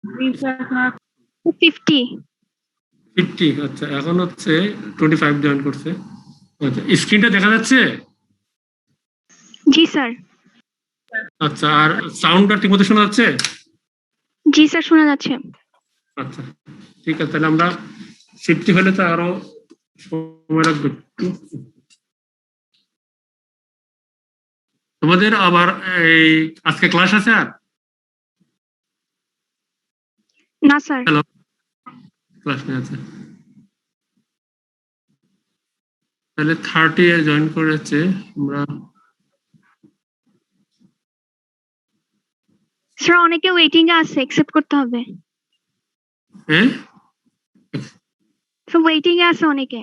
50 50 আচ্ছা এখন হচ্ছে 25 জয়েন করছে আচ্ছা স্ক্রিনটা দেখা যাচ্ছে জি স্যার আচ্ছা আর সাউন্ডটা ঠিকমতো শোনা যাচ্ছে জি স্যার শোনা যাচ্ছে আচ্ছা ঠিক আছে তাহলে আমরা 50 হলে তো আরো সময় লাগবে তোমাদের আবার এই আজকে ক্লাস আছে আর না স্যার হ্যালো ক্লাস নেই আছে তাহলে 30 এ জয়েন করেছে আমরা স্যার অনেকে ওয়েটিং এ আছে অ্যাকসেপ্ট করতে হবে হ্যাঁ স্যার ওয়েটিং এ আছে অনেকে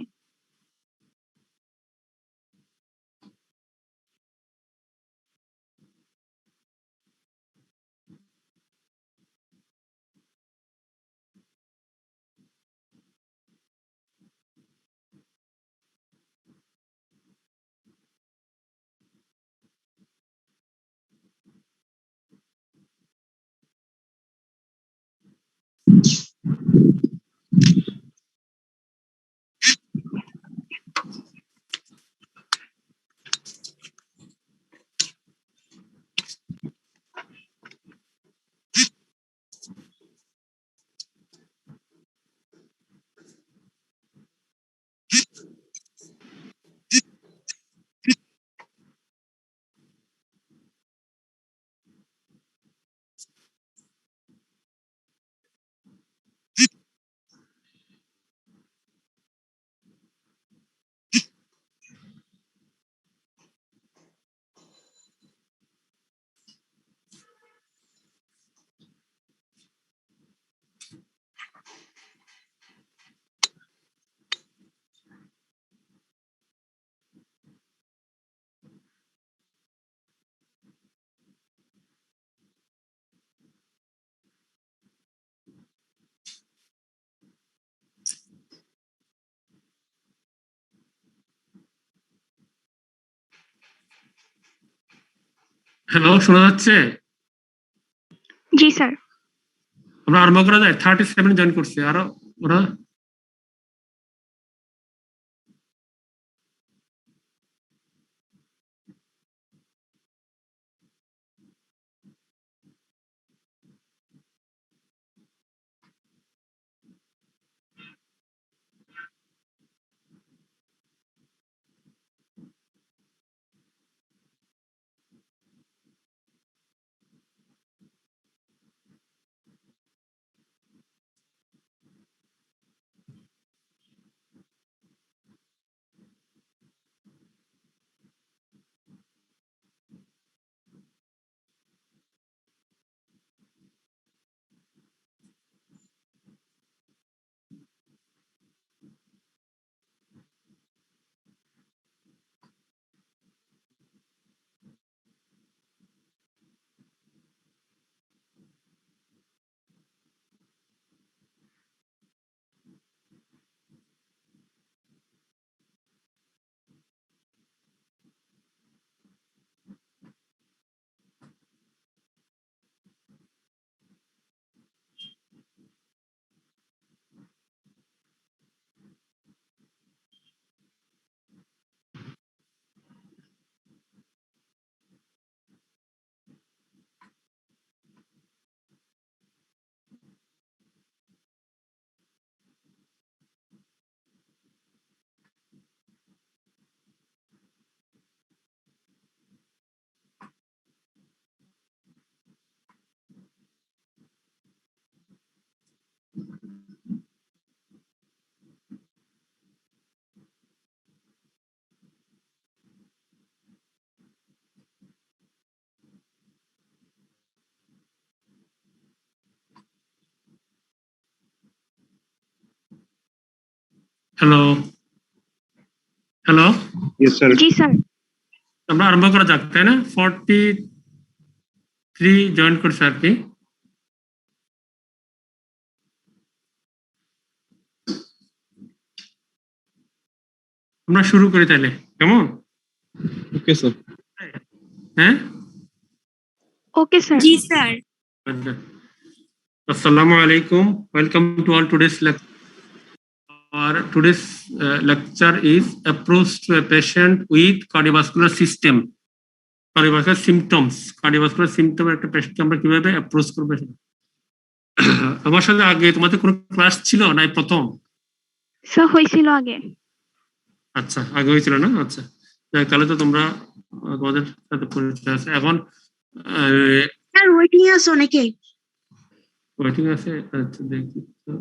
হ্যালো শোনা যাচ্ছে জি স্যার আমরা আরম্ভ করা যায় 37 জয়েন করছে আরো ওরা হ্যালো হ্যালো Yes, sir. জি স্যার আমরা আরম্ভ করা যাক তাই না 43 জয়েন করছে আর কি আমরা শুরু করি তাহলে কেমন Okay, sir. হ্যাঁ ওকে স্যার জি স্যার আচ্ছা Assalamu alaikum. Welcome to all today's lecture. Our today's lecture is approach to a patient with cardiovascular system. Cardiovascular symptoms. Cardiovascular symptom একটা পেশেন্টকে আমরা কিভাবে অ্যাপ্রোচ করব সেটা। আমার সাথে আগে তোমাদের কোনো ক্লাস ছিল না প্রথম? স্যার হয়েছিল আগে। আচ্ছা, আগে হয়েছিল না? আচ্ছা, তাহলে তো তোমরা তোমাদের সাথে পরিচয় আছে। এখন স্যার ওয়েটিং আছে অনেকে। ওয়েটিং আছে, আচ্ছা দেখি তো।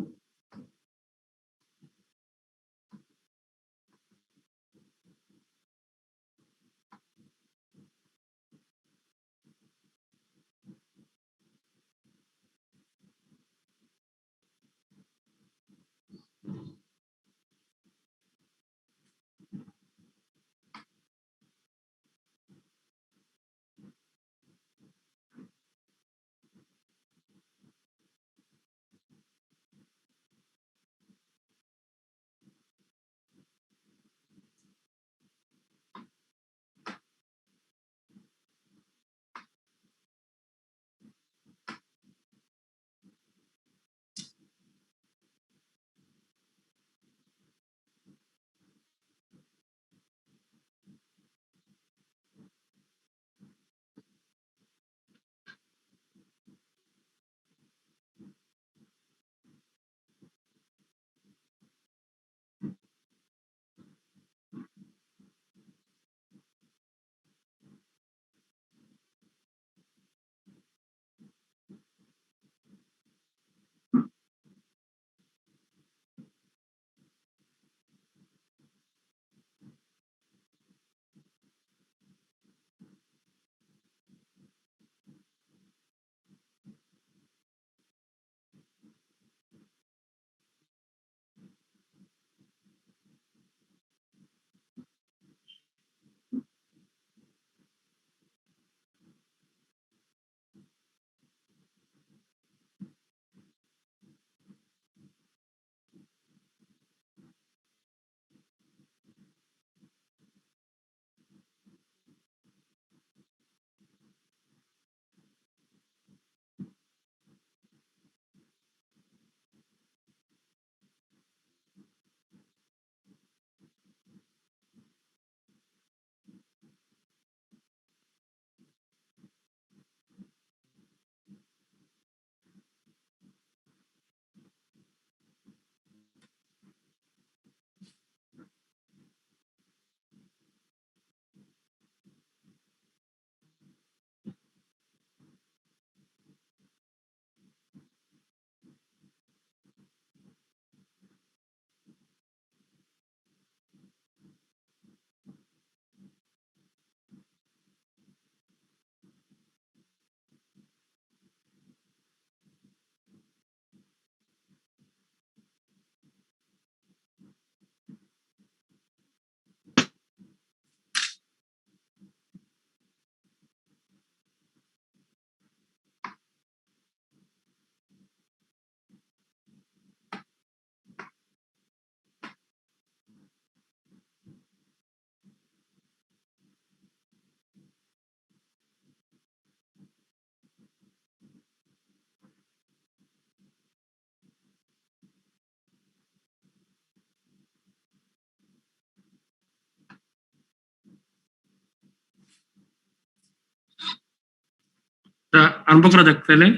আরম্ভ করা যাক তাহলে।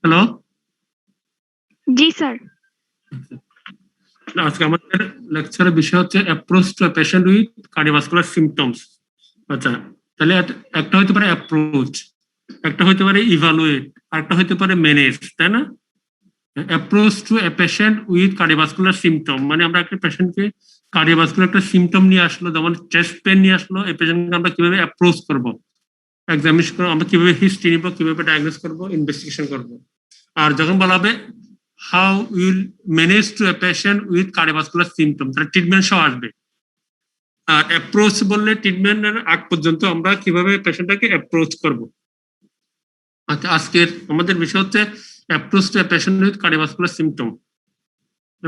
হ্যালো, জি স্যার। আজকে আমাদের লেকচারের বিষয় হচ্ছে approach to a patient with cardiovascular symptoms. আচ্ছা, তাহলে একটা হতে পারে অ্যাপ্রোচ, একটা হতে পারে ইভালুয়েট, আর একটা হতে পারে ম্যানেজ, তাই না? Approach to a patient with cardiovascular symptom মানে আমরা একটা পেশেন্টকে কার্ডিওভাস্কুলার একটা সিম্পটম নিয়ে আসলো, যেমন চেস্ট পেন নিয়ে আসলো, এই পেশেন্টকে আমরা কিভাবে অ্যাপ্রোচ করবো, এক্সামিনেশন করবো, আমরা কিভাবে হিস্ট্রি নিব, কিভাবে ডায়াগনোস করবো, ইনভেস্টিগেশন করবো। আর যখন বলা হবে how will manage to a patient with cardiovascular symptom, তাহলে ট্রিটমেন্ট সহ আসবে। আর অ্যাপ্রোচ বললে ট্রিটমেন্টের আগ পর্যন্ত আমরা কিভাবে পেশেন্টটাকে অ্যাপ্রোচ করব। আচ্ছা, আজকের আমাদের বিষয় হচ্ছে approach to a patient with cardiovascular symptom.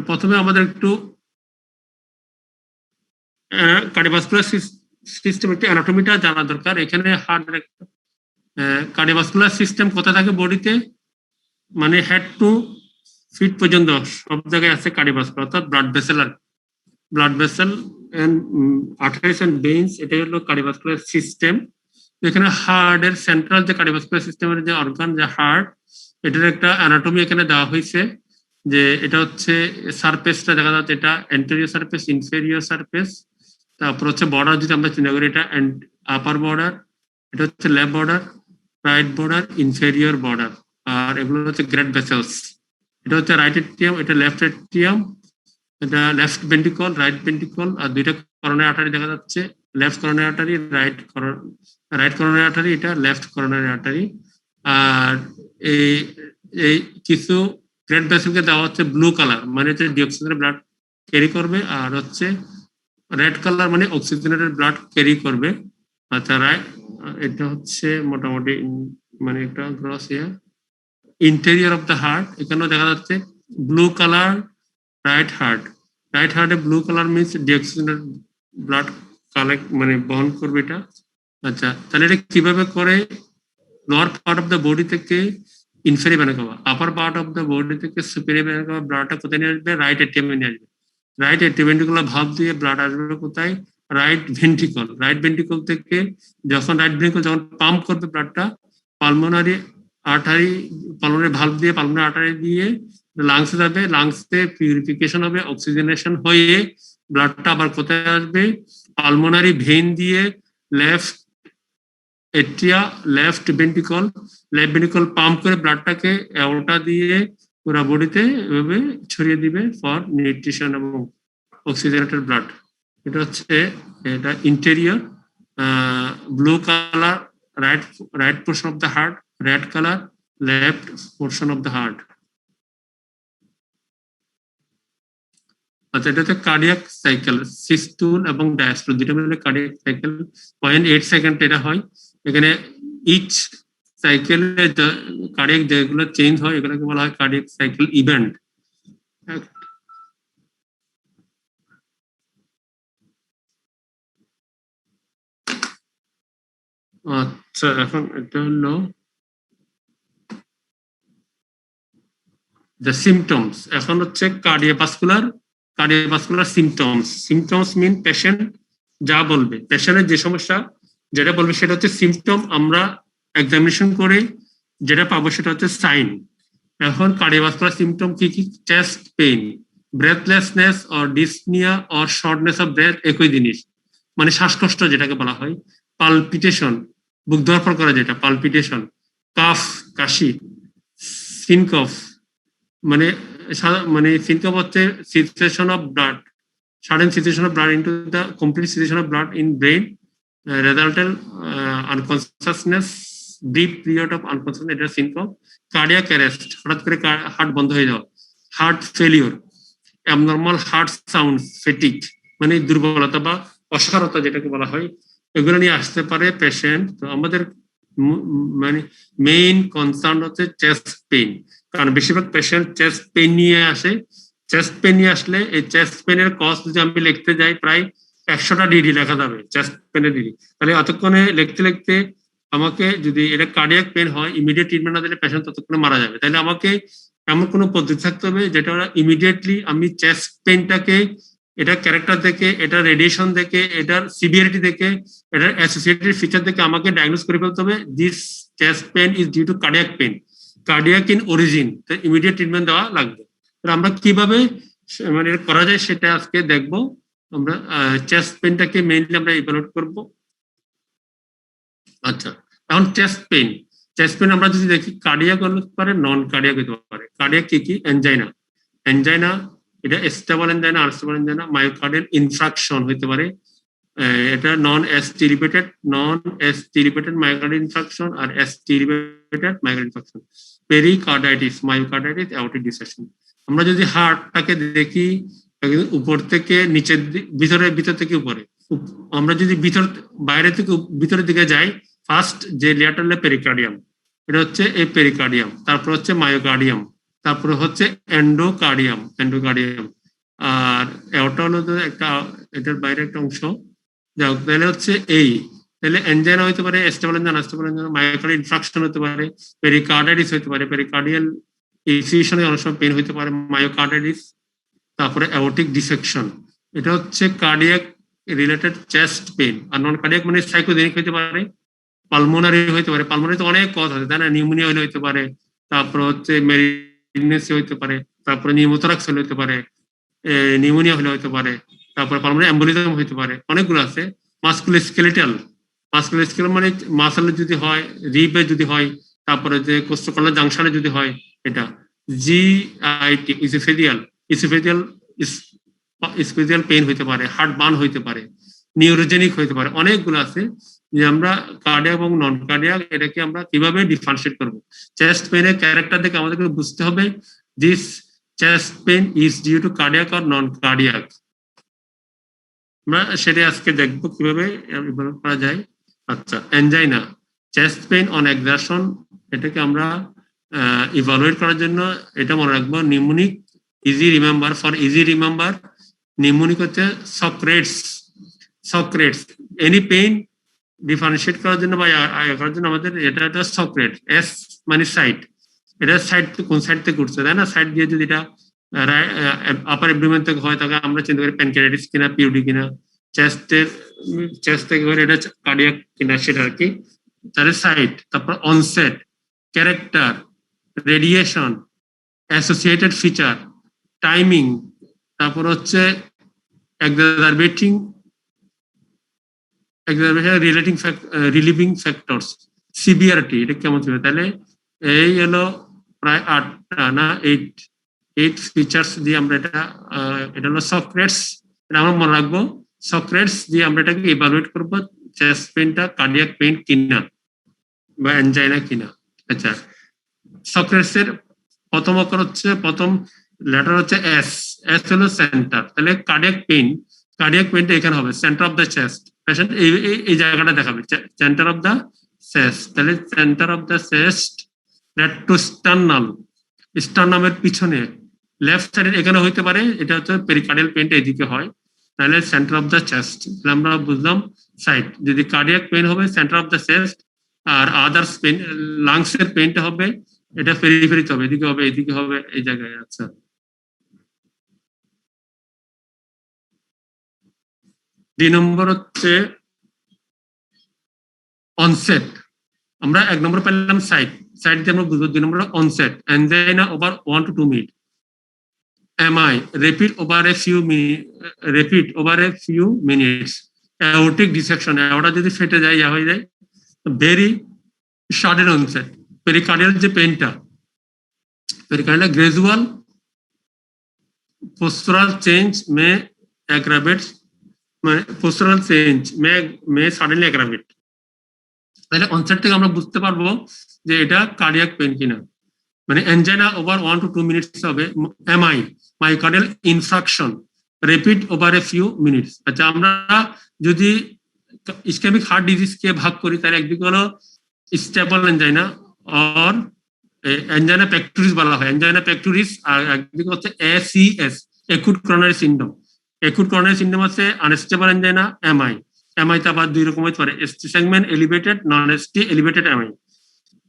প্রথমে আমাদের একটু কার্ডিওভাস্কুলার সিস্টেম একটু অ্যানাটমিটা জানা দরকার। এখানে হার্টের কার্ডিওভাস্কুলার সিস্টেম কোথায় থাকে বডিতে? মানে হেড টু ফিট পর্যন্ত সব জায়গায় আছে কার্ডিওভাস্কুলার, অর্থাৎ blood vessel and arteries and veins, এটাই হলো কার্ডিওভাস্কুলার সিস্টেম। এখানে হার্ট এর সেন্ট্রাল যে কার্ডিওভাস্কুলার সিস্টেমের যে অর্গান, যে হার্ট, এটার একটা অ্যানাটমি এখানে দেওয়া হয়েছে, যে এটা হচ্ছে সারফেসটা দেখা যাচ্ছে, এটা এন্টেরিয়র সারফেস, ইনফেরিয়র সারফেস, তারপর হচ্ছে বর্ডার যদি আমরা চিন্তা করি, এটা আপার বর্ডার, এটা হচ্ছে left border, right border, inferior border, আর এগুলো হচ্ছে গ্রেট ভেসেলস। এটা হচ্ছে রাইট এট্রিয়াম, এটা লেফট এট্রিয়াম, এটা লেফট ভেন্ট্রিকল, রাইট ভেন্ট্রিকল, আর দুইটা করোনারি আর্টারি দেখা যাচ্ছে, left coronary artery, right coronary artery, এটা লেফট করোনারি আর্টারি। আর এই এই কিছু গ্রেট ভেসেলকে দেওয়া হচ্ছে ব্লু কালার, মানে হচ্ছে ডিঅক্সিজেনের ব্লাড ক্যারি করবে, আর হচ্ছে রেড কালার মানে অক্সিজেনেটেড ব্লাড ক্যারি করবে। আচ্ছা, এটা হচ্ছে মোটামুটি মানে একটা gross interior of the heart. এখানেও দেখা যাচ্ছে ব্লু কালার রাইট হার্টে blue colour means deoxygenated blood collect মানে বহন করবে এটা। আচ্ছা, তাহলে এটা কিভাবে করে? Lower part of the body থেকে inferior vena cava, upper part of the body থেকে সুপিরিয়র ভেনা কাভা, ব্লাডটা কোথায় নিয়ে আসবে? রাইট এটিএমে নিয়ে আসবে। রাইট এটিভেন্ট্রিকুলার ভাব দিয়ে ব্লাড আসবে কোথায়? রাইট ভেন্ট্রিকল থেকে যখন পাম্প করবে ব্লাডটা, পালমোনারি ভালভ দিয়ে, পালমোনারি আর্টারি দিয়ে লাংসে যাবে, লাংসে পিউরিফিকেশন হবে, অক্সিজেনেশন হয়ে ব্লাডটা আবার কোথায় আসবে? পালমোনারি ভেইন দিয়ে লেফট এট্রিয়া, লেফট ভেন্ট্রিকল পাম্প করে ব্লাডটাকে এওটা দিয়ে পুরো বডিতে এভাবে ছড়িয়ে দিবে ফর নিউট্রিশন এবং অক্সিজেনেটেড ব্লাড। এটা হচ্ছে এটা interior, blue colour right portion of the heart, red colour left portion of the heart. আচ্ছা, এটা হচ্ছে কার্ডিয়াক সাইকেল, সিস্টুল এবং ডায়াস্টুল দুটো মিলে কার্ডিয়াক সাইকেল, 0.8 সেকেন্ড এটা হয়। এখানে ইচ সাইকেলে কার্ডিয়াক যেগুলো চেঞ্জ হয় এগুলোকে বলা হয় কার্ডিয়াক সাইকেল ইভেন্ট। আচ্ছা, এখন এটা হলো দ্য সিমটমস। এখন হচ্ছে কার্ডিওভাস্কুলার সিমটমস মিন পেশেন্ট যা বলবে, পেশেন্টের যে সমস্যা যেটা বলবে সেটা হচ্ছে সিমটম। আমরা এক্সামিনেশন করে যেটা পাবো সেটা হচ্ছে সাইন। এখন কার্ডিওভাস্কুলার সিমটম কি কি? Chest pain, breathlessness or dyspnoea or shortness of breadth একই জিনিস, মানে শ্বাসকষ্ট যেটাকে বলা হয়। পালপিটেশন, বুক ধরফর করা যেটা পালপিটেশন। কাফ, কাশি। সিনকফ মানে সিনকপ হচ্ছে situation of blood, sudden cessation of blood into the complete cessation of blood in brain, resultant unconsciousness, brief period of unconsciousness, এটা সিনকপ। কার্ডিয়াক অ্যারেস্ট, হঠাৎ করে হার্ট বন্ধ হয়ে যাওয়া। Heart failure, abnormal heart sound, fatigue মানে দুর্বলতা বা অসারতা যেটাকে বলা হয়, এগুলো নিয়ে আসতে পারে পেশেন্ট। তো আমাদের মানে মেইন কনসার্ন হচ্ছে চেস্ট পেইন, কারণ বেশিরভাগ পেশেন্ট চেস্ট পেইন নিয়ে আসে। চেস্ট পেইন নিয়ে আসলে এই চেস্ট পেইনের কজ যদি আমি লিখতে যাই প্রায় 100টা ডিডি লেখা যাবে চেস্ট পেইনের ডিডি। তাহলে অতক্ষণে লিখতে আমাকে যদি এটা কার্ডিয়াক পেইন হয়, ইমিডিয়েট ট্রিটমেন্ট না দিলে পেশেন্ট ততক্ষণে মারা যাবে। তাহলে আমাকে এমন কোনো পদ্ধতি থাকতে হবে যেটা ইমিডিয়েটলি আমি চেস্ট পেইনটাকে এটা ক্যারেক্টার দেখে, এটা রেডিয়েশন দেখে, এটার সিভিয়ারিটি দেখে, এটার অ্যাসোসিয়েটেড ফিচার দেখে আমাকে ডায়াগনোস করে ফেলতে হবে this chest pain is due to cardiac in origin. তো ইমিডিয়েট ট্রিটমেন্ট দেওয়া লাগবে। আমরা কিভাবে মানে করা যায় সেটা আজকে দেখবো। আমরা চেস্ট পেইনটাকে মেইনলি আমরা ইভালুয়েট করব। আচ্ছা, এখন চেস্ট পেইন আমরা যদি দেখি কার্ডিয়াক হতে পারে, নন কার্ডিয়াক হতে পারে। কার্ডিয়াক কি? এনজাইনা, এটা stable angina, unstable angina. Myocardial infarction হতে পারে, এটা non ST related myocardial infarction আর ST related myocardial infarction. Pericarditis, myocarditis, aortic dissection. আমরা যদি হার্টটাকে দেখি উপর থেকে নিচের ভিতর থেকে উপরে, আমরা যদি বাইরে থেকে ভিতরের দিকে যাই, ফার্স্ট যে লেয়ারটা হলো পেরিকার্ডিয়াম, এটা হচ্ছে এই পেরিকার্ডিয়াম, তারপর হচ্ছে মায়োকার্ডিয়াম, তারপরে হচ্ছে এন্ডোকার্ডিয়াম। আর এওটা হলো একটা, এটার বাইরে একটা অংশ। যাক, তাহলে হচ্ছে তাহলে এনজাইনা হতে পারে, stable angina, unstable angina. Myocardial infarction হতে পারে, পেরিকার্ডাইটিস হতে পারে, পেরিকার্ডিয়াল ইনফিউশনে অনেক সময় পেন হইতে পারে, মায়োকার্ডাইটিস। তারপরে অ্যাওর্টিক ডিসেকশন, এটা হচ্ছে কার্ডিয়াক রিলেটেড চেস্ট পেন। আর নন কার্ডিয়াক মানে সাইকোজেনিক হইতে পারে, পালমোনারি হইতে পারে। পালমোনারি তো অনেক কথা আছে তাই না, নিউমোনিয়া হলে হইতে পারে, তারপর হচ্ছে মেরিনেসি হইতে পারে, তারপরে নিউমোথরাক্স হলে হইতে পারে, নিউমোনিয়া হলে হইতে পারে, তারপরে পালমোনারি এম্বোলিজম হইতে পারে, অনেকগুলো আছে। মাসকুলোস্কেলেটাল, মাসকুলোস্কেলেটাল মানে মাসলে যদি হয়, রিবে যদি হয়, তারপরে যে কোস্টোকলার জাংশনে যদি হয়, এটা GIT oesophageal, oesophageal special pain হইতে পারে, হার্ট বার্ন হইতে পারে, নিউরোজেনিক হইতে পারে, অনেকগুলো আছে। যে আমরা কার্ডিয়াক এবং নন কার্ডিয়াক এটাকে আমরা কিভাবে ডিফারেন্সিয়েট করব। চেস্ট পেইনের ক্যারেক্টার দেখে আমাদেরকে বুঝতে হবে this chest pain is due to cardiac or non cardiac. আমরা সেটা আজকে দেখবো কিভাবে করা যায়। আচ্ছা, angina, chest pain on exertion, এটাকে আমরা ইভালুয়েট করার জন্য এটা মনে রাখবো mnemonic, easy remember, for easy remember mnemonic হচ্ছে Socrates. Socrates any pain differentiate করার জন্য বা করার জন্য আমাদের এটা একটা সক্রেট, এস মানে সাইড, এটা সাইড কোন সাইড থেকে উঠছে তাই না, সাইড দিয়ে যদি এটা আপার অ্যাবডোমেন থেকে হয় তাহলে আমরা চিন্তা করি প্যানক্রিয়াটিস কিনা, পিউডি কিনা। চেস্ট থেকে হলে এটা কার্ডিয়াক কিনা সেটা আর কি, তাহলে সাইড। তারপর onset, character, radiation, associated feature, timing, তারপর হচ্ছে এক্সারবেটিং রিলিভিং ফ্যাক্টরস, সিভিয়ারিটি, এটা কেমন ছিল। তাহলে এই হলো প্রায় 8টা না 8 ফিচার্স দিয়ে আমরা এটা হলো সক্রেটস, এটা আমরা মনে রাখবো। সক্রেটস দিয়ে আমরা এটাকে ইভালুয়েট করবো চেস্ট পেইনটা কার্ডিয়াক পেইন কিনা বা অ্যানজাইনা কিনা। আচ্ছা, সক্রেটস এর প্রথম অক্ষর হচ্ছে, প্রথম লেটার হচ্ছে এস, এস হলো সেন্টার। তাহলে কার্ডিয়াক পেইনটা এখানে হবে centre of the chest, patient এই জায়গাটা দেখাবে সেন্টার অফ দ্য চেস্ট। তাহলে সেন্টার অফ দ্য চেস্ট রেট্রোস্টার্নাল, স্টার্নামের পিছনে লেফট সাইডের এখানে হইতে পারে, এটা হচ্ছে পেরিকার্ডিয়াল পেইনটা এদিকে হয়। তাহলে সেন্টার অফ দ্য চেস্ট, তাহলে আমরা বুঝলাম সাইড। যদি কার্ডিয়াক পেইন হবে সেন্টার অফ দ্য চেস্ট, আর আদার্স পেইন লাংস এর পেইনটা হবে এটা পেরিফেরিতে হবে, এদিকে হবে, এদিকে হবে, এই জায়গায়। আচ্ছা, 2 নম্বর হচ্ছে অনসেট। আমরা 1 নম্বর পেলাম সাইড, সাইড দিয়ে আমরা বুঝবো। 2 নম্বর onset, angina over 1 to 2 minute, MI rapid over a few minutes, aortic dissection, aorta যদি ফেটে যায় ইয়া হয়ে যায়, ভেরি সাডেন অনসেট। পেরিকার্ডিয়াল যে পেইনটা, pericardial gradual postural change may aggravate, postural change may suddenly aggravate। তাহলে অনসেট থেকে আমরা বুঝতে পারবো যে এটা কার্ডিয়াক পেইন কিনা। মানে অ্যানজাইনা ওভার 1 to 2 মিনিটস হবে, MI myocardial infraction rapid over a few minutes. আচ্ছা, আমরা যদি ইসকেমিক হার্ট ডিজিজ কে ভাগ করি তাহলে একদিকে হলো stable angina or angina pectoris বলা হয়, অ্যানজাইনা পেক্টোরিস। আর একদিকে হচ্ছে ACS, acute coronary syndrome. Acute coronary syndrome আছে আনস্টেবল অ্যানজাইনা, এমআই। এমআই তে আবার 2 রকম হতে পারে, ST segment elevated, non ST elevated MI.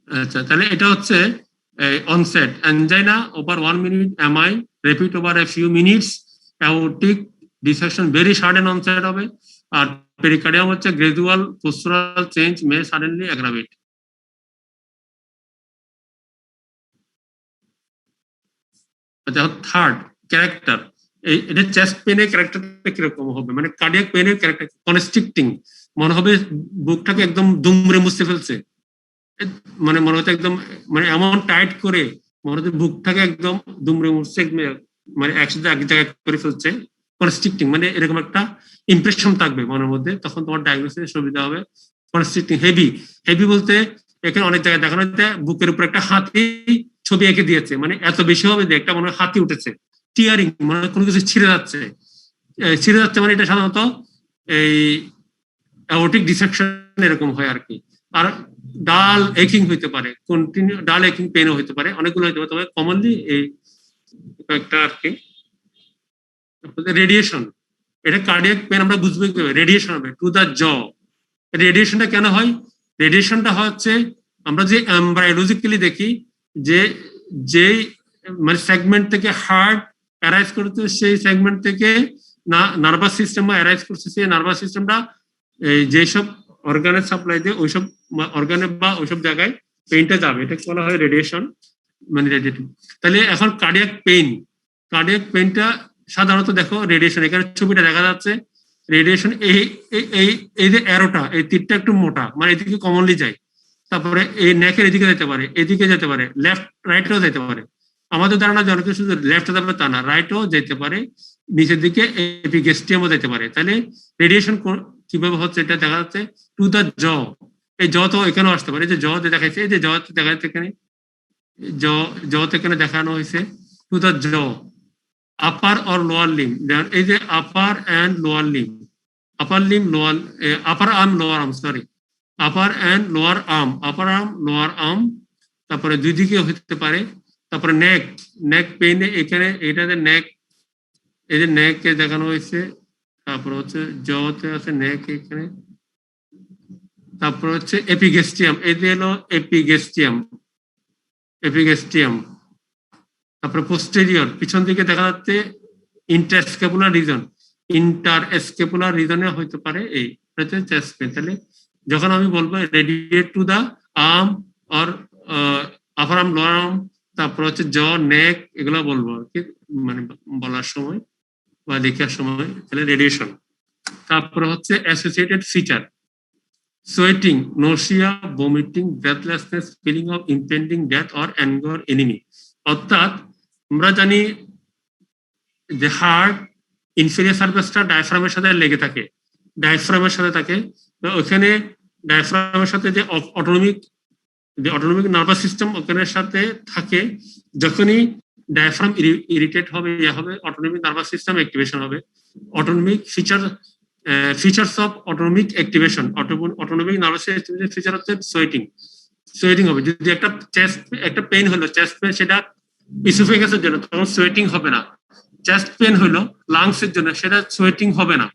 আচ্ছা, তাহলে এটা হচ্ছে onset, angina over 1 minute, MI rapid over a few minutes, aortic dissection very sudden onset হবে। আর পেরিকার্ডিয়াম হচ্ছে গ্রাজুয়াল পোস্টুরাল চেঞ্জ মে সাডেনলি অ্যাগ্রাভেট। আচ্ছা, থার্ড ক্যারেক্টার, এটা চেস্ট পেনের ক্যারেক্টারটা কিরকম হবে, মানে কার্ডিয়াক পেনের ক্যারেক্টার কনস্ট্রিক্টিং, মনে হবে বুকটাকে একদম দুমড়ে মুছতে ফেলছে, মানে মনে হচ্ছে একদম, মানে এমন টাইট করে মনে হচ্ছে বুকটাকে একদম দুমড়ে মুছছে, মানে একসাথে এক জায়গায় করে ফেলছে। কনস্ট্রিক্টিং মানে এরকম একটা ইমপ্রেশন থাকবে মনের মধ্যে, তখন তোমার ডায়াগনোসিস সুবিধা হবে। কনস্ট্রিক্টিং, হেভি বলতে এখানে অনেক জায়গায় দেখানো হচ্ছে বুকের উপর একটা হাতি ছবি এঁকে দিয়েছে, মানে এত বেশি হবে যে একটা মনে হয় হাতি উঠেছে। টিয়ারিং মানে কোনো কিছু ছিঁড়ে যাচ্ছে, মানে এটা সাধারণত এই অ্যাওর্টিক ডিসেকশন এরকম হয় আর কি। আর ডাল একিং হইতে পারে, কন্টিনিউ ডাল একিং পেনও হইতে পারে, অনেকগুলো হইতে পারে, তবে কমনলি এই একটা আর কি। রেডিয়েশন, এটা কার্ডিয়াক পেন আমরা বুঝবো কিভাবে, রেডিয়েশন হবে টু দা জ। রেডিয়েশনটা কেন হয়? রেডিয়েশনটা হচ্ছে আমরা যে এমব্রায়োলজিক্যালি দেখি যে মানে সেগমেন্ট থেকে হার্ট অ্যারাইজ করতে, সেই সেগমেন্ট থেকে নার্ভাস সিস্টেম অ্যারাইজ করছে, সেই নার্ভাস সিস্টেমটা যেসব অর্গানের সাপ্লাই দিয়ে ওইসব অর্গানে বা ওইসব জায়গায় পেইনটা যাবে, এটাকে বলা হয় রেডিয়েশন, মানে রেডিয়েটিভ। তাহলে এখন কার্ডিয়াক পেইনটা সাধারণত দেখো রেডিয়েশন, এখানে ছবিটা দেখা যাচ্ছে রেডিয়েশন, এই যে অ্যারোটা, এই তীরটা একটু মোটা, মানে এদিকে কমনলি যায়, তারপরে এই নেকের এদিকে যেতে পারে, এদিকে যেতে পারে, লেফট রাইটও যেতে পারে। আমাদের ধারণা যে অনেক কিছু লেফটে যাবে তা না, রাইটও যেতে পারে, নিচের দিকে এপিগেস্টিয়ামও যেতে পারে। তাহলে রেডিয়েশন কিভাবে হচ্ছে এটা দেখা যাচ্ছে টু দ্য জ, এই জ তো এখানেও আসতে পারে, যে জ দেখাইছে, এই যে জ দেখা যাচ্ছে এখানে, জ এখানে দেখানো হয়েছে টু দ্য জ, আপার অর লোয়ার লিম, এই যে upper and lower Lim, upper Lim lower, upper arm lower arm, sorry, upper and lower arm, upper arm lower arm, তারপরে দুই দিকে হতে পারে। তারপরে নেক পেইনে এখানে, এটাতে নেক, এই যে নেক কে দেখানো হয়েছে, তারপরে হচ্ছে জতে আছে নেক এখানে, তারপর হচ্ছে এপিগেস্টিয়াম, এই যে হলো এপিগেস্টিয়াম, তারপরে পোস্টেরিয়র পিছন দিকে দেখা যাচ্ছে ইন্টারস্কেপুলার রিজনে হইতে পারে, এই হচ্ছে চেস্ট পেইন। তাহলে যখন আমি বলবো radiate to the arm or upper arm lower arm, তারপর হচ্ছে জ নেক, এগুলো বলবো আর কি, মানে বলার সময় বা লেখার সময়, তাহলে রেডিয়েশন। তারপরে হচ্ছে associated feature, sweating, nausea, vomiting, breathlessness, feeling of impending death or angor animi. অর্থাৎ আমরা জানি যে হার্ট ইনফেরিয়র সার্ফেসটা ডায়াফ্রামের সাথে লেগে থাকে, ওখানে ডায়াফ্রামের সাথে যে অটোনমিক নার্ভাস সিস্টেম ওখানের সাথে থাকে, যখনই ডায়াফ্রাম ইরিটেট হবে, অটোনমিক নার্ভাস সিস্টেম অ্যাক্টিভেশন হবে। Autonomic features of autonomic activation, autonomic nervous system feature হচ্ছে সোয়েটিং হবে। যদি একটা পেইন হলো, চেস্ট পেইন, সেটা ইসোফেগাসের জন্য, তখন সোয়েটিং হবে না। চেস্ট পেন হলো লাংস এর জন্য, সেটা সোয়েটিং হবে না।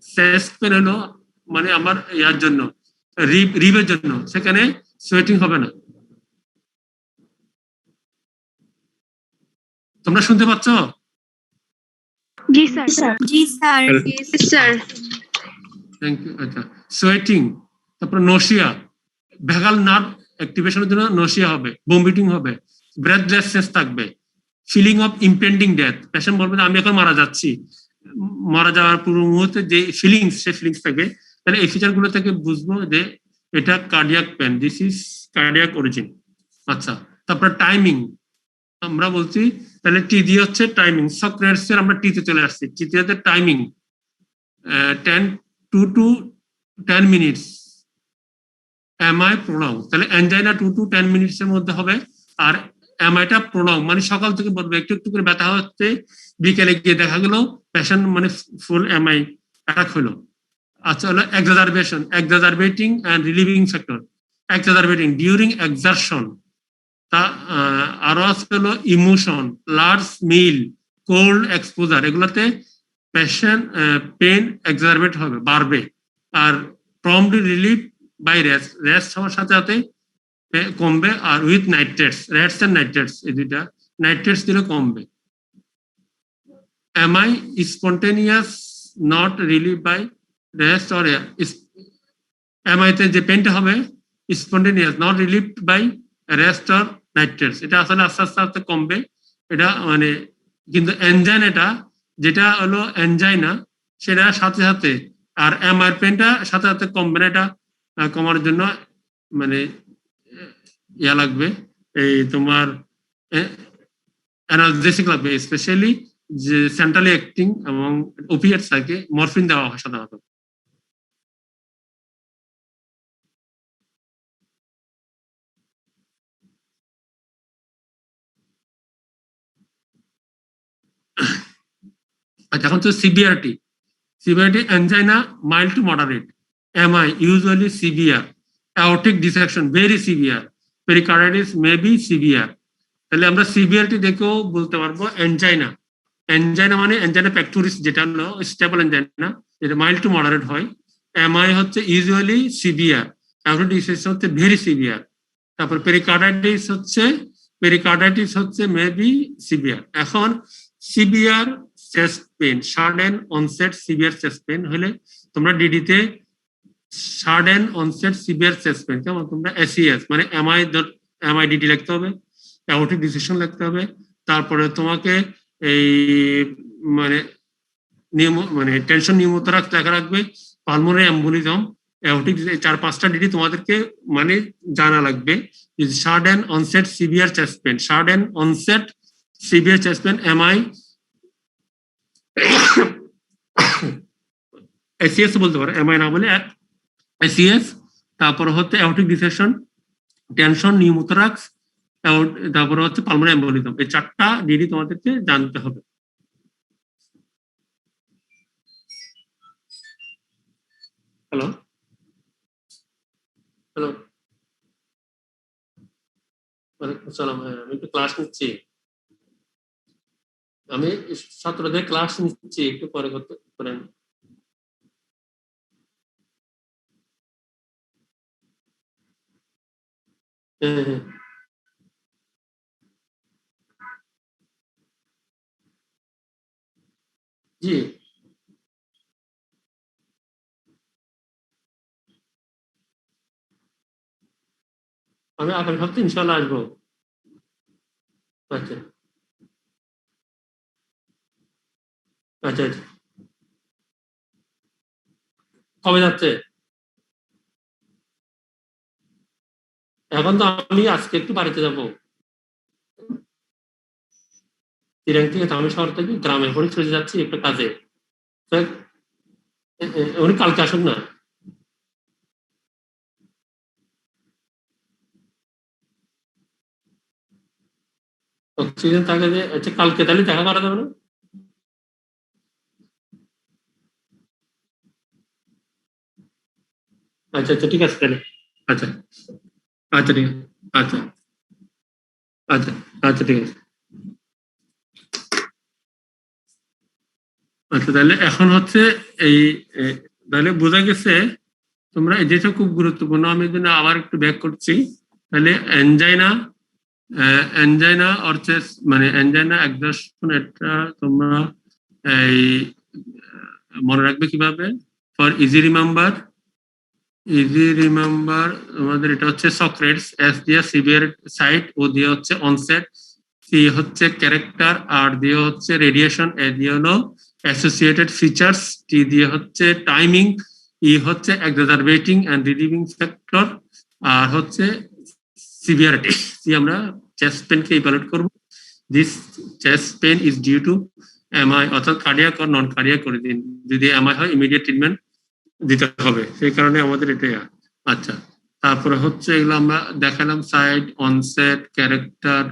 চেস্ট পেন হলো মানে আমার ইয়ার জন্য, রিবের জন্য, সেখানে সোয়েটিং হবে না। তোমরা শুনতে পাচ্ছ? জি স্যার। জি স্যার। স্যার। Thank you. আচ্ছা, সোয়েটিং, তারপর নোশিয়া, ভ্যাগাল নার্ভ অ্যাক্টিভেশনের জন্য নোশিয়া হবে, ভমিটিং হবে, ব্রেথলেসনেস থাকবে, feeling of impending death, patient বলবে আমি এখন মারা যাচ্ছি, মারা যাওয়ার পূর্ব মুহূর্তে যে ফিলিংস, সে ফিলিংস থাকবে। তাহলে এই ফিচার গুলো থেকে বুঝবো যে এটা cardiac pain, this is cardiac origin. আচ্ছা, তারপরে টাইমিং আমরা বলছি, তাহলে টি দিয়ে হচ্ছে টাইমিং, সক্রেটস এর আমরা টিতে চলে আসছি, টিতে হচ্ছে timing 2 to 10 minutes, MI prolong, তাহলে এনজাইনা 2 to 10 মিনিটস এর মধ্যে হবে। আর এমআইটা প্রলং, মানে সকাল থেকে বলবে একটু একটু করে ব্যথা হচ্ছে, বিকেলে গিয়ে দেখা গেল পেশেন্ট মানে ফুল এমআই অ্যাটাক হলো। আচ্ছা, হলো exacerbating and relieving factor, exacerbating during exertion, তা আরো আছে হলো emotion, large meal, cold exposure, এগুলোতে পেশেন্ট পেন এক্সাজারবেট হবে, বাড়বে। আর প্রম্পট রিলিফ বাই রেস্ট হওয়ার সাথে সাথে কমবে। আর with nitrates, rest and nitrates, এই দুইটা নাইট্রেটস দিলে কমবে। MI spontaneous not relieve by rest or MI তে যে পেনটা হবে spontaneous not relieve by rest or nitrates, এটা আসলে আস্তে আস্তে আস্তে কমবে। এটা মানে কিন্তু এনজাইনাটা যেটা হলো এনজাইনা, সেটা সাথে সাথে, আর এমআর পেনটা সাথে সাথে কমবে না। এটা কমার জন্য মানে ইয়া লাগবে, এই তোমার অ্যানালজেসিক লাগবে, স্পেশালি যে সেন্ট্রালি অ্যাক্টিং এবং ওপিয়েটস থাকে, মরফিন দেওয়া হয় সাধারণত। আচ্ছা, এখন তো severity angina mild to moderate, MI usually severe, aortic dissection very severe, pericarditis may be severe। তাহলে আমরা সিভিয়ারিটি দেখেও বলতে পারবো angina মানে angina pectoris, যেটা হলো স্টেবল angina, যেটা মাইল্ড টু মডারেট হয়। MI হচ্ছে ইউজুয়ালি সিভিয়ার, aortic dissection হচ্ছে ভেরি সিভিয়ার। তারপর পেরিকার্ডাইটিস হচ্ছে পেরিকার্ডাইটিস হচ্ছে মেবি সিভিয়ার। এখন severe chest pain, sudden onset severe chest pain হলে তোমরা ডিডিতে sudden onset severe chest pain কেমন তোমরা এসিএস মানে এমআইডিটি লিখতে হবে, অ্যাওর্টিক ডিসেকশন লিখতে হবে, তারপরে তোমাকে এই মানে মানে টেনশন নিউমোথোরাক্স লেখা রাখবে, পালমোনারি এম্বোলিজম, অ্যাওর্টিক, 4-5টা ডিডি তোমাদেরকে মানে জানা লাগবে। Sudden onset severe chest pain, sudden onset severe chest pen MI ACS বলতে পারো, এমআই না বলে এসিএস, তারপর হচ্ছে অ্যাওর্টিক ডিসেকশন, টেনশন নিউমোথোরাক্স, তারপর হচ্ছে পালমোনারি এম্বোলিজম। এই 4টা ডিডি তোমাদেরকে জানতে হবে। হ্যালো হ্যালো, ওয়ালাইকুম আসসালাম। হ্যাঁ, আমি একটু ক্লাস নিচ্ছি, আমি ছাত্রদের ক্লাস নিচ্ছি, একটু পরে করতে পারেন। হ্যাঁ হ্যাঁ জি, আমি আগামী সপ্তাহে ইনশাল্লাহ আসবো। আচ্ছা আচ্ছা আচ্ছা, কবে যাচ্ছে? এখন তো আমি আজকে একটু বাড়িতে যাবো, চিরাং থেকে, আমি শহর থেকে গ্রামে পরে চলে যাচ্ছি একটু কাজে। উনি কালকে আসুন না, অক্সিজেন থাকে যে। আচ্ছা কালকে তাহলে দেখা করা যাবে না? আচ্ছা আচ্ছা ঠিক আছে তাহলে। আচ্ছা আচ্ছা ঠিক আছে, আচ্ছা আচ্ছা আচ্ছা ঠিক আছে। আচ্ছা তাহলে এখন হচ্ছে এই তাহলে বোঝা গেছে তোমরা যেটা খুব গুরুত্বপূর্ণ, আমি জন্য আবার একটু ব্যাক করছি। তাহলে এনজাইনা, এনজাইনা অর্চেস মানে এনজাইনা এক্সহাউশন, এটা তোমরা এই মনে রাখবে কিভাবে? For easy remember, easy remember আমাদের এটা হচ্ছে সক্রেটস, এস দিয়ে সিভিয়ার সাইট, ও দিয়ে হচ্ছে অনসেট, সি হচ্ছে ক্যারেক্টার, আর দিয়ে হচ্ছে রেডিয়েশন, এ দিয়ে হলো অ্যাসোসিয়েটেড ফিচার্স, টি দিয়ে হচ্ছে টাইমিং, ই হচ্ছে এক্সাজারবেটিং এন্ড রিলিভিং ফ্যাক্টর, আর হচ্ছে সিভিয়ারিটি। সি আমরা চেস্ট পেনকে ইভালুয়েট করব। This chest pain is due to MI, অর্থাৎ কার্ডিয়াক অর নন কার্ডিয়াক করে দিন, যদি এমআই হয় ইমিডিয়েট ট্রিটমেন্ট দিতে হবে, সেই কারণে আমাদের এটাই। আচ্ছা তারপরে হচ্ছে এগুলো আমরা দেখালাম, site onset, character,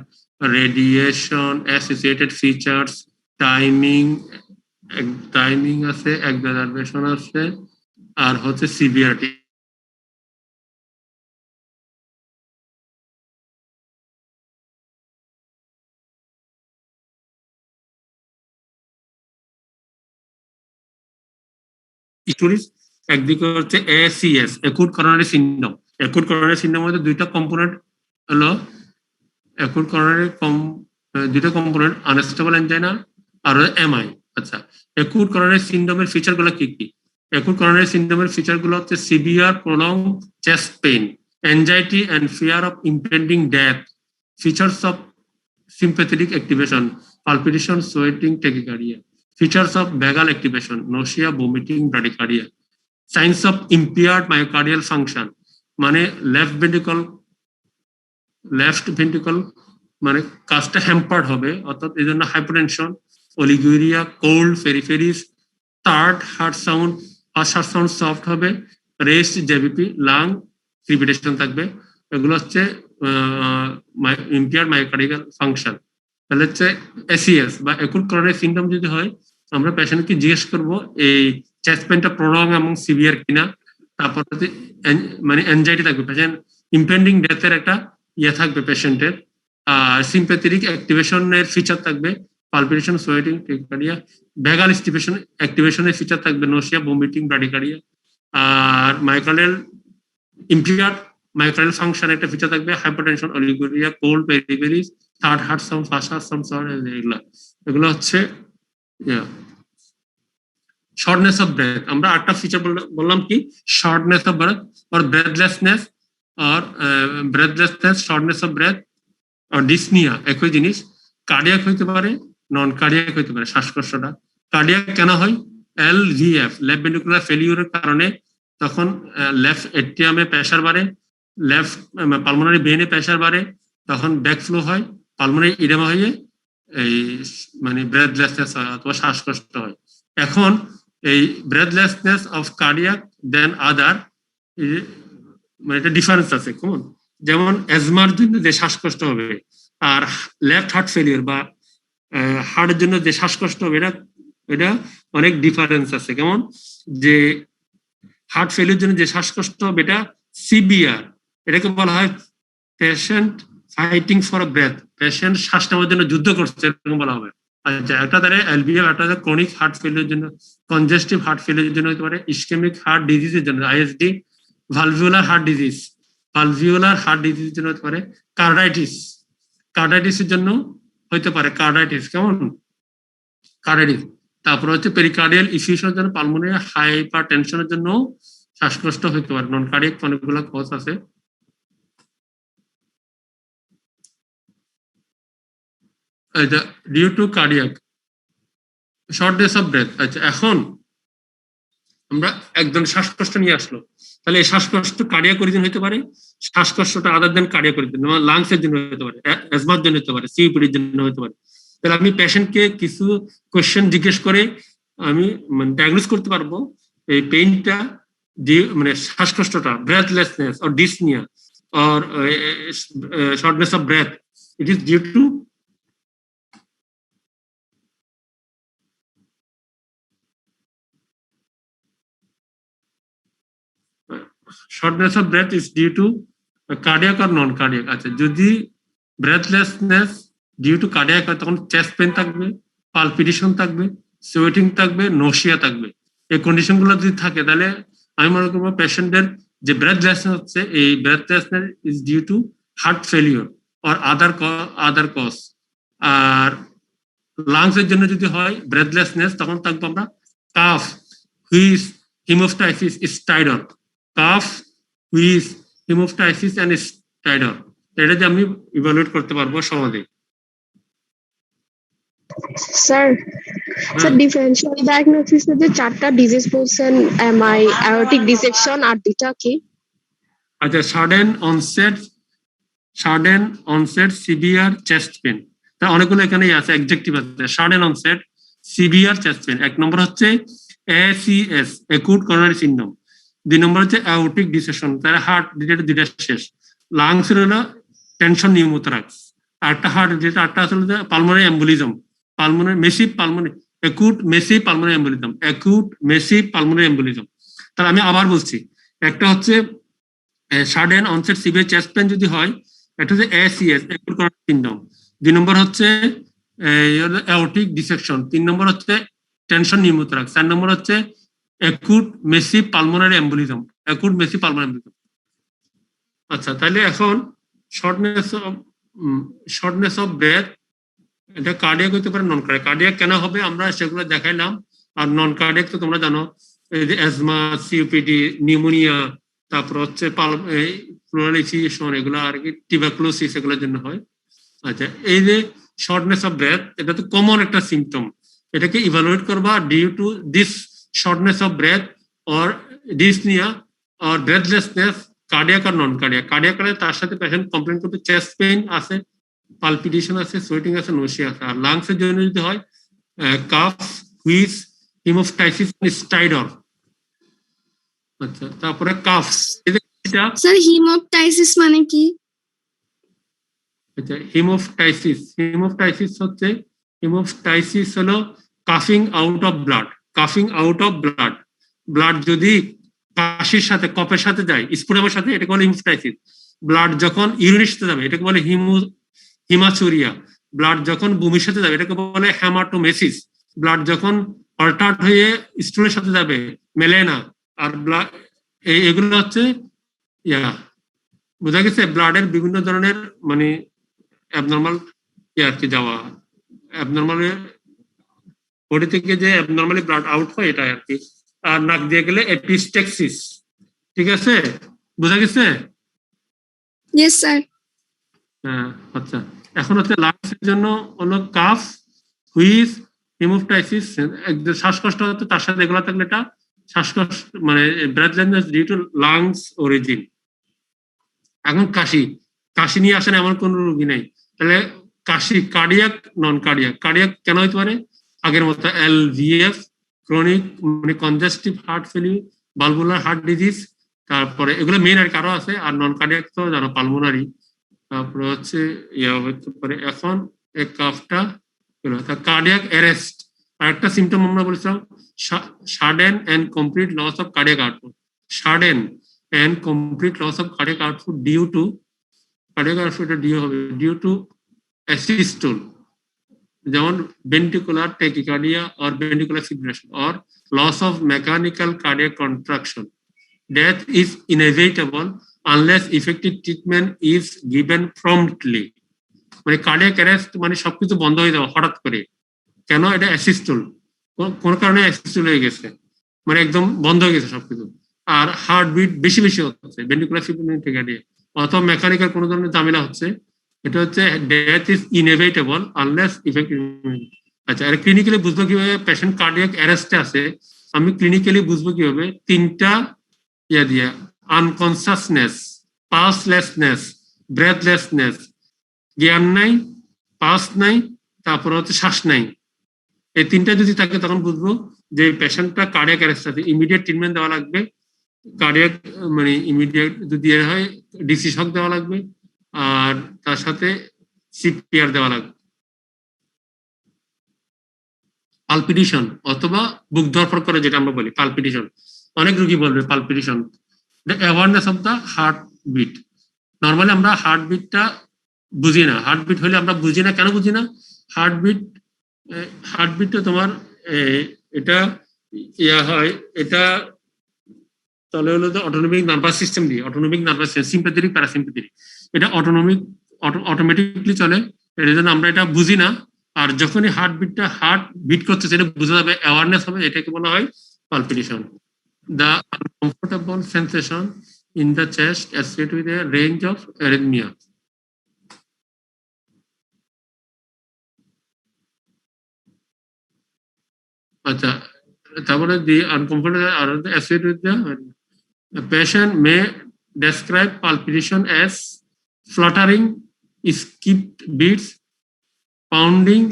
radiation, associated features, timing, timing আছে, এক্সাজারবেশন আছে, আর হচ্ছে সিভিয়ারিটি। স্টোরিজ একদিকে হচ্ছে ACS, acute coronary syndrome. Acute coronary সিনড্রোমের মধ্যে দুইটা কম্পোনেন্ট হলো, একুট করোনারি দুইটা কম্পোনেন্ট, আনস্টেবল এনজাইনা আর এমআই। আচ্ছা একুট করোনারি সিনড্রোমের ফিচার গুলো কি কি? একুট করোনারি সিনড্রোমের ফিচার গুলো হচ্ছে severe prolong chest pain, anxiety and fear of impending death, features of sympathetic activation, palpitation, sweating, tachycardia, features of vagal activation, nausea, vomiting, bradycardia, signs of impaired myocardial function, মানে left ventricle মানে কাজটা hampered হবে, অর্থাৎ এই জন্য hypertension, oliguria, cold peripheries, third heart sound, first heart sound soft হবে, raised JVP, lung crepitation থাকবে। এগুলো হচ্ছে ইম্পেয়ার্ড মায়োকার্ডিয়াল ফাংশন। তাহলে হচ্ছে এসিএস বা একুট করোনারি সিনড্রোম যদি হয়, আমরা পেশেন্টকে জিজ্ঞেস করবো এই চেস্ট পেইনটা প্রলং এবং সিভিয়ার কিনা, তারপর হচ্ছে মানে অ্যাংজাইটি থাকবে, পেশেন্ট ইম্পেন্ডিং ডেথের একটা ইয়ে থাকবে পেশেন্টের, আর সিম্প্যাথেটিক অ্যাক্টিভেশনের ফিচার থাকবে, পালপিটেশন, সোয়েটিং, টেকিকার্ডিয়া, ভ্যাগাল স্টিপেশন অ্যাক্টিভেশনের ফিচার থাকবে, নোসিয়া, ভমিটিং, ব্রাডিকার্ডিয়া, আর মাইক্রোলিয়াল ইম্পিয়ার্ড মাইক্রোল ফাংশন একটা ফিচার থাকবে, hypertension, অলিগোরিয়া, cold peripheries, third heart সাম, ফার্স্ট হার্ট সাম, এগুলো হচ্ছে শর্টনেস অফ ব্রেথ। আমরা আটটা ফিচার বললাম কি, shortness of breadth or breathlessness or breathlessness, shortness of breath or dyspnea একই জিনিস। কার্ডিয়াক হইতে পারে, নন কার্ডিয়াক হইতে পারে শ্বাসকষ্টটা। কার্ডিয়াক কেন হয়? LVF, লেফট ভেন্ট্রিকুলার ফেলিউরের কারণে তখন লেফট এট্রিয়ামে প্রেসার বাড়ে, লেফট পালমোনারি ভেইনে প্রেসার বাড়ে, তখন ব্যাকফ্লো হয়, পালমোনারি ইডেমা হয়ে এই মানে ব্রেথলেসনেস হয় অথবা শ্বাসকষ্ট হয়। এখন এই ব্রেথলেসনেস অফ কার্ডিয়াক দেন আদার মানে একটা ডিফারেন্স আছে। কেমন? যেমন অ্যাজমার জন্য যে শ্বাসকষ্ট হবে আর লেফট হার্ট ফেলিওর বা হার্টের জন্য যে শ্বাসকষ্ট হবে, এটা অনেক ডিফারেন্স আছে। কেমন? যে হার্ট ফেলিওর জন্য যে শ্বাসকষ্ট হবে এটা সিভিয়ার, এটাকে বলা হয় patient fighting for breath, patient শ্বাস নেওয়ার জন্য যুদ্ধ করছে এরকম বলা হবে। আচ্ছা, একটা তাহলে এলভিএফ, একটা ক্রনিক হার্ট ফেলিওর জন্য, কনজেস্টিভ হার্ট ফেলিওর জন্য হতে পারে, ইসকেমিক হার্ট ডিজিজের জন্য আইএসডি, ভালভিউলার হার্ট ডিজিজ, ভালভিউলার হার্ট ডিজিজের জন্য হতে পারে, কার্ডাইটিস, কার্ডাইটিসের জন্য হইতে পারে কার্ডাইটিস। কেমন? কার্ডাইটিস। তারপর হচ্ছে পেরিকার্ডিয়াল ইফিউশনের জন্য, পালমোনারি হাইপারটেনশনের জন্য শ্বাসকষ্ট হইতে পারে। নন কার্ডিয়াক অনেকগুলো কজ আছে। Due to cardiac shortness of breath. আচ্ছা, এখন আমরা একজন শ্বাসকষ্ট নিয়ে আসলো, তাহলে এই শ্বাসকষ্ট কার্ডিয়াক অরিজিন হতে পারে, শ্বাসকষ্টটা আদার দেন কার্ডিয়াক অরিজিন, লাংস এর জন্য হতে পারে, অ্যাজমার জন্য হতে পারে, সিওপিডির জন্য হতে পারে। তাহলে আমি পেশেন্টকে কিছু কোয়েশ্চেন জিজ্ঞেস করে আমি মানে ডায়াগনোস করতে পারবো এই পেইনটা, মানে শ্বাসকষ্টটা breathlessness or dyspnoea or shortness of breath, it is due to shortness of breath is due to cardiac or non cardiac। আচ্ছা, যদি ব্রেথলেসনেস ডিউ টু কার্ডিয়াক হয় তখন চেস্ট পেন থাকবে, পালপিটেশন থাকবে, সোয়েটিং থাকবে, নোশিয়া থাকবে। এই কন্ডিশনগুলো যদি থাকে তাহলে আমি মনে করবো পেশেন্টের যে ব্রেথলেসনেস হচ্ছে, এই breathlessness is due to heart failure or other cause. আর লাংস এর জন্য যদি হয় ব্রেথলেসনেস, তখন থাকবো আমরা cough, wheeze, haemoptysis, stridor, cough, wheeze, haemoptysis and stridor. এটা যে আমি ইভালুয়েট করতে পারবো সহজে। স্যার, স্যার ডিফারেন্সিয়াল ডায়াগনোসিসে যে চারটা ডিজিজ বলছেন, এমআই, অ্যাওর্টিক ডিসেকশন আর দুটা কি? আচ্ছা, sudden onset severe chest pen, তা অনেকগুলো এখানেই আছে, অ্যাডজেক্টিভ আছে। Sudden onset severe chest pen, এক নম্বর হচ্ছে এসিএস, অ্যাকুট করোনারি সিনড্রোম। দুই নম্বর হচ্ছে অ্যাওর্টিক ডিসেকশন, তাহলে হার্ট দুইটা শেষ। লাংস এর হলো টেনশন নিউমোথরাক্স, আর একটা হার্ট যেটা আটটা আসলে pulmonary embolism, pulmonary massive pulmonary, acute massive pulmonary embolism, acute massive pulmonary embolism. তাহলে আমি আবার বলছি, একটা হচ্ছে sudden onset severe chest pen যদি হয়, একটা হচ্ছে এসিএস, অ্যাকুট করোনারি সিনড্রোম। দুই নম্বর হচ্ছে অ্যাওর্টিক ডিসেকশন, তিন নম্বর হচ্ছে টেনশন নিউমোথরাক্স, চার নম্বর হচ্ছে acute massive pulmonary embolism, acute massive pulmonary embolism. আচ্ছা, তাহলে এখন শর্টনেস অফ ব্রেথ, এটা কার্ডিয়াক হতে পারে, নন কার্ডিয়াক। কার্ডিয়াক কেন হবে আমরা সেগুলো দেখাইলাম। আর নন কার্ডিয়াক তো তোমরা জানো, এই যে অ্যাজমা, সিওপিডি, নিউমোনিয়া, তারপর হচ্ছে প্লুরাল ইনফেকশন, এগুলো আর কি টিউবারকুলোসিস, এগুলোর জন্য হয়। আচ্ছা, এই যে শর্টনেস অফ ব্রেথ, এটা তো কমন একটা সিমটম, এটাকে ইভালুয়েট করবা due to this shortness of breath or dyspnoea or breathlessness, cardiac আর নন কার্ডিয়াক। কার্ডিয়াক হলে তার সাথে পেশেন্ট কমপ্লেন করতে চেস্ট পেইন আছে, পালপিটেশন আছে, সোয়েটিং আছে, নোশিয়া আছে। আর লাংস এর জন্য যদি হয় কাফ, হুইজ, হিমোস্টাইসিস, স্টাইডর। আচ্ছা, তারপরে কাফ, স্যার হিমোপ্টাইসিস মানে কি? আচ্ছা, হিমোপ্টাইসিস হলো কাফিং out of blood, কাফিং out of blood. Blood যদি কাশির সাথে, কফের সাথে যায়, স্পুরামের সাথে, এটাকে বলে হিমোপ্টাইসিস। ব্লাড যখন ইউরিনের সাথে যাবে এটাকে বলে হিমাচুরিয়া। ব্লাড যখন বমির সাথে যাবে এটাকে বলে হেমাটোমেসিস। ব্লাড যখন অল্টার্ড হয়ে স্টুলের সাথে যাবে মেলেনা। আর ব্লাড এগুলো হচ্ছে বোঝা গেছে? ব্লাডের বিভিন্ন ধরনের মানে অ্যাবনর্মাল আর কি যাওয়া, অ্যাবনর্মাল বডি থেকে যে অ্যাবনর্মালি ব্লাড আউট হয় এটা আর কি। আর নাক দিয়ে গেলে এপিস্টেক্সিস। ঠিক আছে, বোঝা গেছে? Yes, sir. হ্যাঁ, আচ্ছা। এখন হচ্ছে লাংস এর জন্য হলো কাফ, হুইজ, হেমোপ্টাইসিস, শ্বাসকষ্ট হচ্ছে তার সাথে এগুলো থাকলে এটা শ্বাসকষ্ট মানে breathlessness due to lungs origin. এখন কাশি, কাশি নিয়ে আসেন এমন কোন রোগী নেই, তাহলে কাশি কার্ডিয়াক নন কার্ডিয়াক, কার্ডিয়াক কেন হইতে পারে? আগের মতো এলভিএফ, ক্রনিক মানে congestive heart failure, valvular heart disease, তারপরে এগুলো মেইন আর কারো আছে। আর নন কার্ডিয়াক তো জানো পালমোনারি, তারপরে হচ্ছে ইয়া হতে পারে। এখন এই কাফটা কার্ডিয়াক অ্যারেস্ট। আর একটা সিমটম আমরা বলেছিলাম sudden and complete loss of cardiac output, sudden and complete loss of cardiac output due to, cardiac output due হবে ডিউ টু অ্যাসিস্টোল, যেমন ventricular tachycardia or ventricular fibrillation or loss of mechanical cardiac contraction. Death is inevitable unless effective treatment is given promptly. মানে cardiac arrest মানে সবকিছু বন্ধ হয়ে যাওয়া হঠাৎ করে। কেন? এটা অ্যাসিস্টল, কোন কারণে অ্যাসিস্টল হয়ে গেছে, মানে একদম বন্ধ হয়ে গেছে সবকিছু। আর হার্টবিট বেশি বেশি হচ্ছে ভেন্ট্রিকুলার ফিব্রিলেশন অথবা মেকানিক্যাল কোনো ধরনের ঝামেলা হচ্ছে, এটা হচ্ছে death is inevitable unless effective. আচ্ছা, আর ক্লিনিক্যালি বুঝবো কিভাবে পেশেন্ট কার্ডিয়াক অ্যারেস্টে আছে? আমি ক্লিনিক্যালি বুঝবো কিভাবে? তিনটা ইয়া দিয়া, আনকনসাসনেস, পালসলেসনেস, ব্রেথলেসনেস, জ্ঞান নাই, পাস নাই, তারপর হচ্ছে শ্বাস নাই। এই তিনটা যদি থাকে তখন বুঝবো যে পেশেন্টটা কার্ডিয়াক অ্যারেস্ট আছে, ইমিডিয়েট ট্রিটমেন্ট দেওয়া লাগবে। কার্ডিয়াক মানে ইমিডিয়েট যদি এর হয় ডিসি শক দেওয়া লাগবে, আর তার সাথে সিপিআর দেওয়া লাগবে। পালপিটেশন অথবা বুক ধরফর করে যেটা আমরা বলি পালপিটেশন, অনেক রোগী বলবে palpitation, the awareness of the heart beat. Normally আমরা হার্টবিটটা বুঝি না, হার্টবিট হলে আমরা বুঝি না। কেন বুঝি না? হার্টবিট, হার্টবিটটা তোমার এটা ইয়া হয়, এটা চলে হলো যে অটোনমিক নার্ভাস সিস্টেম দিয়ে, autonomic nervous system, sympathetic parasympathetic, এটা অটোমেটিকলি চলে। এর জন্য আমরা এটা বুঝি না। আর যখনই হার্ট বিট করছে সেটা বোঝা যাবে, অ্যাওয়ারনেস হবে, এটাকে বলা হয় palpitation. The uncomfortable sensation in the chest associated with a range of arrhythmia. আচ্ছা, তারপরে the uncomfortable are associated with the patient may describe palpitation as fluttering, skipped beats, pounding,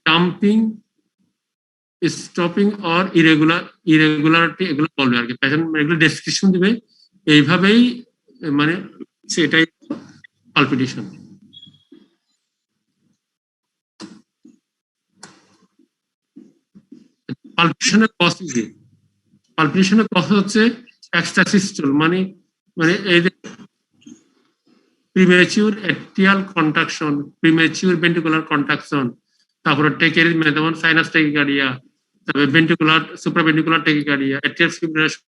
jumping, stopping or irregularity, এগুলো বলবে আর কি। Patient এগুলো description দিবে এইভাবেই, মানে সেটাই পালপিটেশন। পালপিটেশনের কজ কি? পালপিটেশনের কজ হচ্ছে এক্সট্রাসিস্টোল, মানে মানে এই যে premature atrial contraction, premature ventricular contraction, তারপরে টেকেরিজমা যেমন সাইনাস টেকিকার্ডিয়া, তারপরে ventricular supraventricular tachycardia, atrial fibrillation,